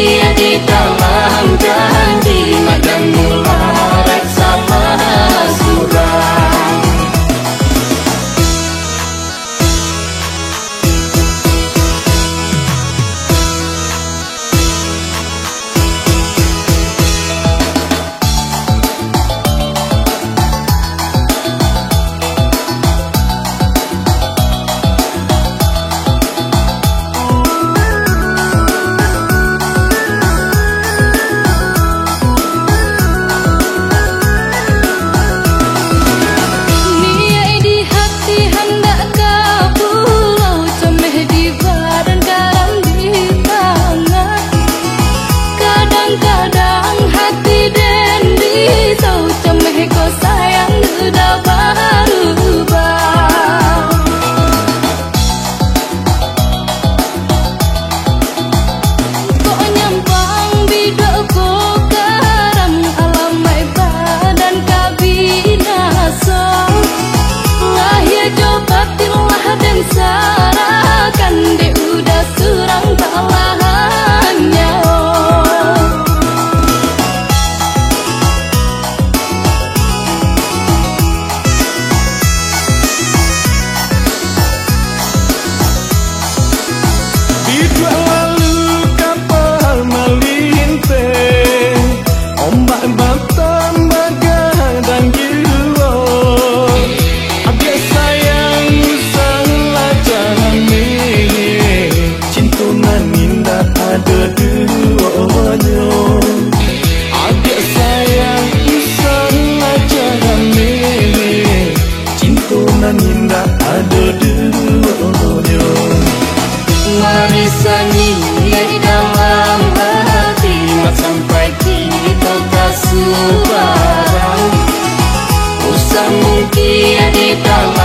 mungkin di dalam janji madang mularat sama surang. Sarakan dia udah surang tak lahannya. Bidua lalu kapal melintang, ombak batam bagadang jiwa. Adik sayang ada duanya. Adik sayang sangat jangan milih, cinta nan indah ada duanya. Warisan ini dalam hati, mak sampai kita tak sebarang. Usah mungkin di dalam